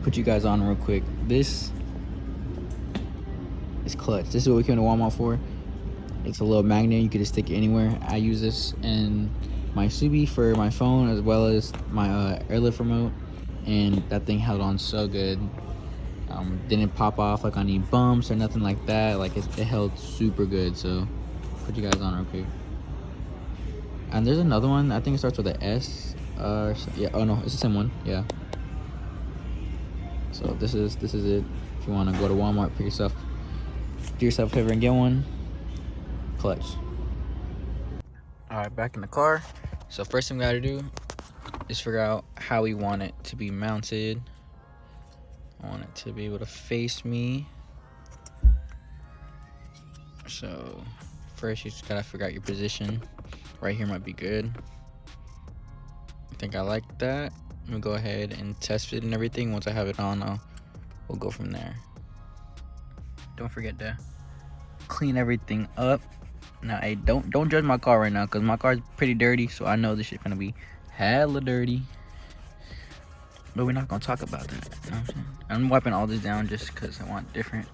put you guys on real quick. This is clutch. This is what we came to Walmart for. It's a little magnet. You can just stick it anywhere. I use this in my SUEDE for my phone as well as my airlift remote, and that thing held on so good. Didn't pop off like on any bumps or nothing like that. Like it held super good. So put you guys on real quick. And there's another one. I think it starts with an S. Yeah. Oh no, it's the same one. Yeah. So this is it. If you want to go to Walmart, do yourself a favor and get one. Clutch. All right, back in the car. So first thing we gotta do is figure out how we want it to be mounted. I want it to be able to face me. So first you just gotta figure out your position. Right here might be good. I think I like that. I'm gonna go ahead and test fit and everything. Once I have it on, we'll go from there. Don't forget to clean everything up. Now, hey, don't judge my car right now, because my car is pretty dirty, so I know this shit's gonna be hella dirty. But we're not gonna talk about that. You know what I'm saying? I'm wiping all this down just because I want different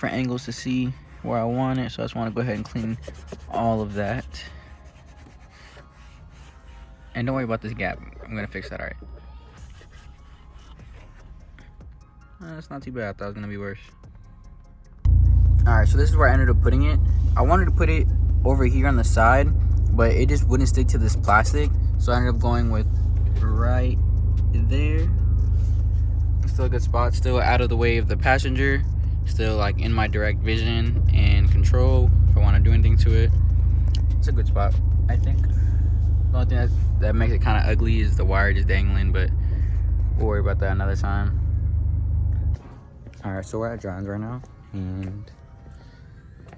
angles to see where I want it. So I just want to go ahead and clean all of that. And don't worry about this gap. I'm gonna fix that. All right. That's not too bad. I thought it was gonna be worse. Alright, so this is where I ended up putting it. I wanted to put it over here on the side, but it just wouldn't stick to this plastic. So I ended up going with right there. Still a good spot, still out of the way of the passenger. Still like in my direct vision and control if I want to do anything to it. It's a good spot, I think. The only thing that makes it kind of ugly is the wire just dangling, but we'll worry about that another time. Alright, so we're at John's right now, and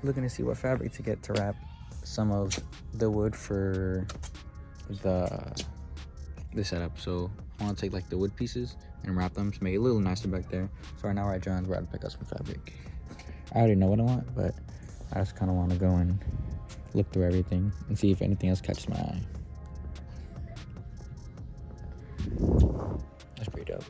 looking to see what fabric to get to wrap some of the wood for the setup. So I want to take like the wood pieces and wrap them to make it a little nicer back there. So right now we're at John's, we're about to pick up some fabric. I already know what I want, but I just kind of want to go and look through everything and see if anything else catches my eye. That's pretty dope.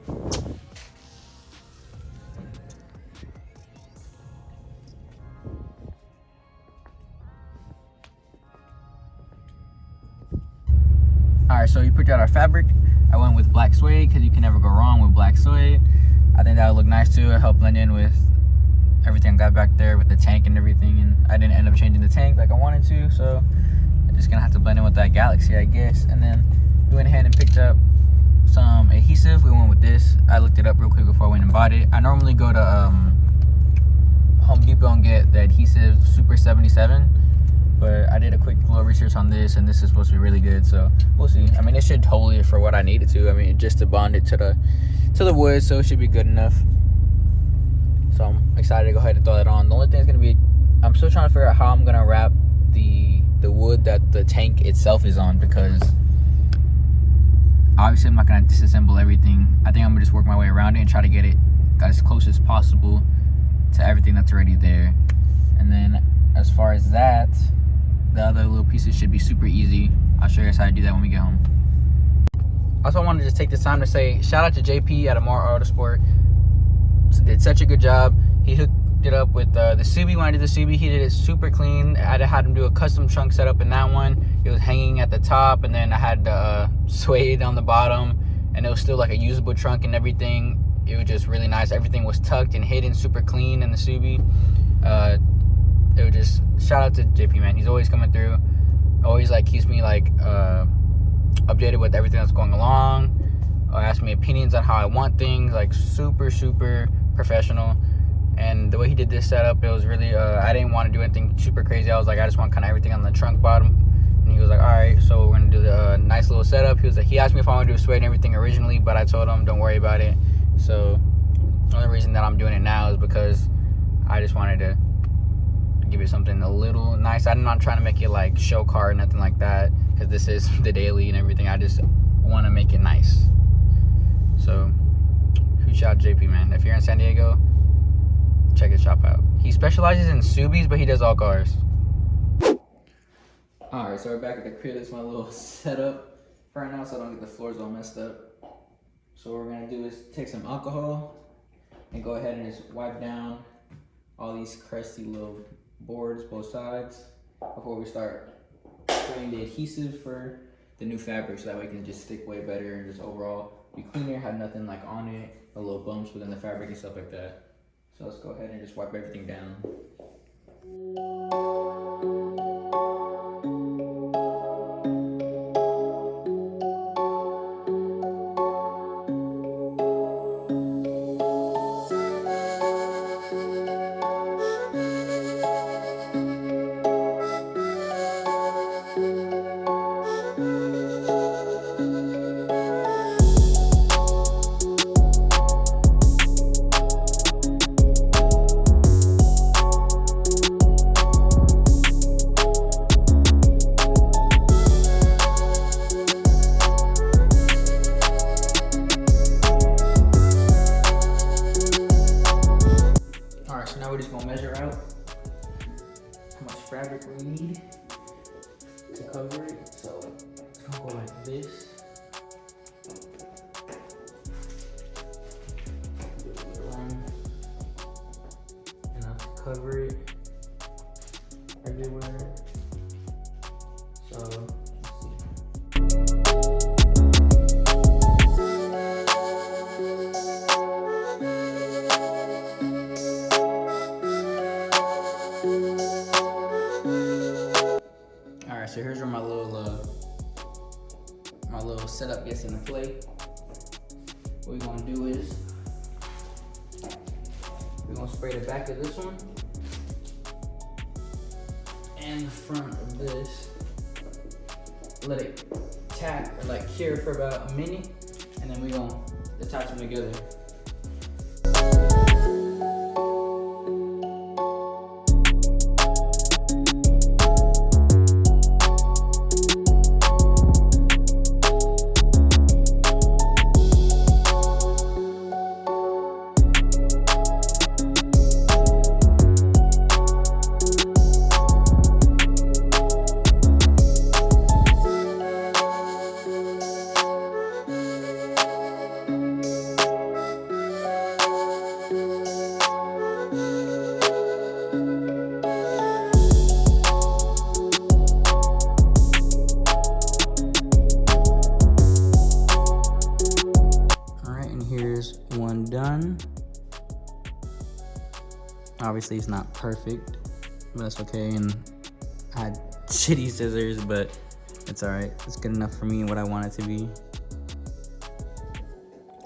Alright, so we picked out our fabric. I went with black suede because you can never go wrong with black suede. I think that would look nice too. It helped blend in with everything I got back there with the tank and everything. And I didn't end up changing the tank like I wanted to, so I'm just gonna have to blend in with that Galaxy, I guess. And then we went ahead and picked up some adhesive. We went with this. I looked it up real quick before I went and bought it. I normally go to Home Depot and get the adhesive Super 77. But I did a quick little research on this, and this is supposed to be really good, so we'll see. I mean, it should hold it for what I need it to. I mean, just to bond it to the wood, so it should be good enough. So I'm excited to go ahead and throw that on. The only thing is gonna be, I'm still trying to figure out how I'm gonna wrap the wood that the tank itself is on, because obviously I'm not gonna disassemble everything. I think I'm gonna just work my way around it and try to get it as close as possible to everything that's already there. And then as far as that, the other little pieces should be super easy. I'll show you guys how to do that when we get home. Also, I wanted to just take this time to say shout out to JP at Amar Autosport. Did such a good job. He hooked it up with the SUEDE. When I did the SUEDE, he did it super clean. I had him do a custom trunk setup in that one. It was hanging at the top, and then I had the suede on the bottom, and it was still like a usable trunk and everything. It was just really nice. Everything was tucked and hidden super clean in the SUEDE. It was just shout out to JP, man. He's always coming through, always like keeps me like updated with everything that's going along, asks me opinions on how I want things, like super professional. And the way he did this setup, it was really I didn't want to do anything super crazy. I was like, I just want kind of everything on the trunk bottom, and he was like, all right, so we're gonna do the nice little setup. He was like, he asked me if I want to do a suede and everything originally, but I told him don't worry about it. So the only reason that I'm doing it now is because I just wanted to give it something a little nice. I'm not trying to make it like show car or nothing like that, because this is the daily and everything. I just want to make it nice. So huge shout out JP, man. If you're in San Diego, check his shop out. He specializes in SUEDEs, but he does all cars. All right, so we're back at the crib. It's my little setup for right now, so I don't get the floors all messed up. So what we're gonna do is take some alcohol and go ahead and just wipe down all these crusty little boards, both sides, before we start spraying the adhesive for the new fabric, so that way it can just stick way better and just overall be cleaner, have nothing like on it, no little bumps within the fabric and stuff like that. So let's go ahead and just wipe everything down. So now we're just gonna measure out how much fabric we need to cover it. So it's gonna go like this. And I'll cover it everywhere. So let's see. So here's where my little setup gets into play. What we're gonna do is we're gonna spray the back of this one and the front of this. Let it tap or like cure for about a minute, and then we're gonna attach them together. One done. Obviously it's not perfect, but that's okay, and I had shitty scissors, but it's all right. It's good enough for me and what I want it to be.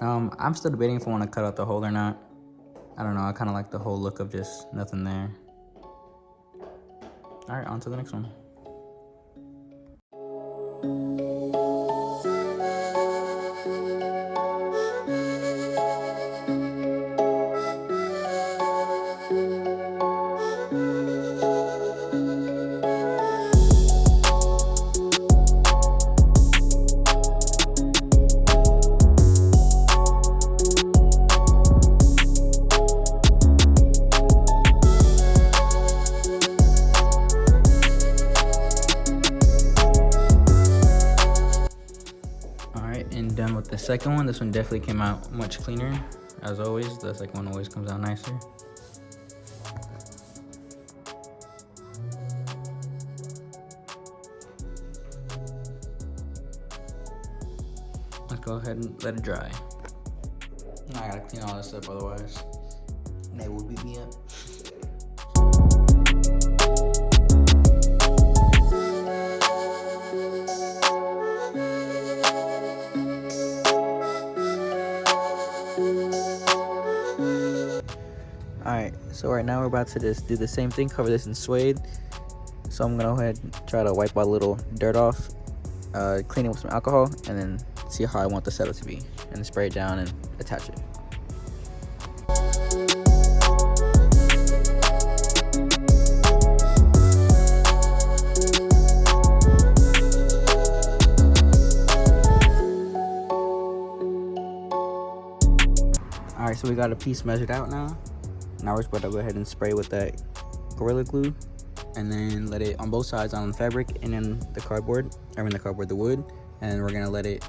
I'm still debating if I want to cut out the hole or not. I don't know, I kind of like the whole look of just nothing there. All right, on to the next one. And done with the second one. This one definitely came out much cleaner, as always. The second one always comes out nicer. Let's go ahead and let it dry. I gotta clean all this up, otherwise they will beat me up. Alright, so right now we're about to just do the same thing, cover this in suede. So I'm gonna go ahead and try to wipe a little dirt off, clean it with some alcohol, and then see how I want the setup to be, and then spray it down and attach it. Alright, so we got a piece measured out now. Now we're just about to go ahead and spray with that Gorilla Glue, and then let it on both sides on the fabric and then the cardboard, the wood, and we're gonna let it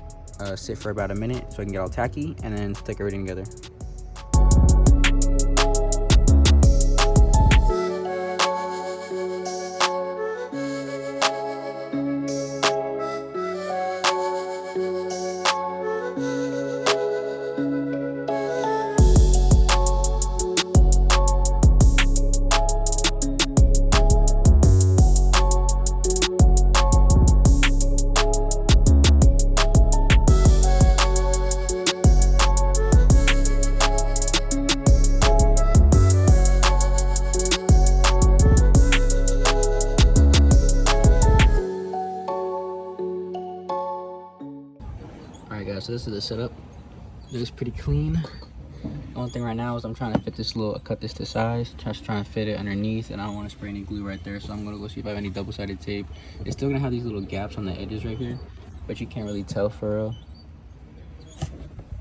sit for about a minute so I can get all tacky, and then stick everything together. Alright guys, so this is the setup. It looks pretty clean. The only thing right now is I'm trying to fit this cut this to size, just trying to fit it underneath, and I don't want to spray any glue right there, so I'm gonna go see if I have any double-sided tape. It's still gonna have these little gaps on the edges right here, but you can't really tell for real,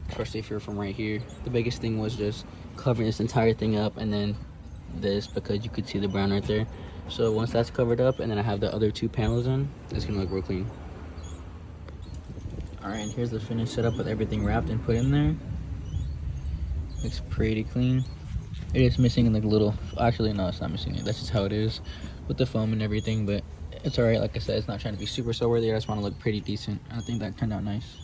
especially if you're from right here. The biggest thing was just covering this entire thing up, and then this, because you could see the brown right there. So once that's covered up, and then I have the other two panels on, it's gonna look real clean. Alright, and here's the finished setup with everything wrapped and put in there. Looks pretty clean. It is missing like a little, actually no, it's not missing it. That's just how it is with the foam and everything, but it's alright. Like I said, it's not trying to be super worthy. I just want to look pretty decent. I think that turned out nice.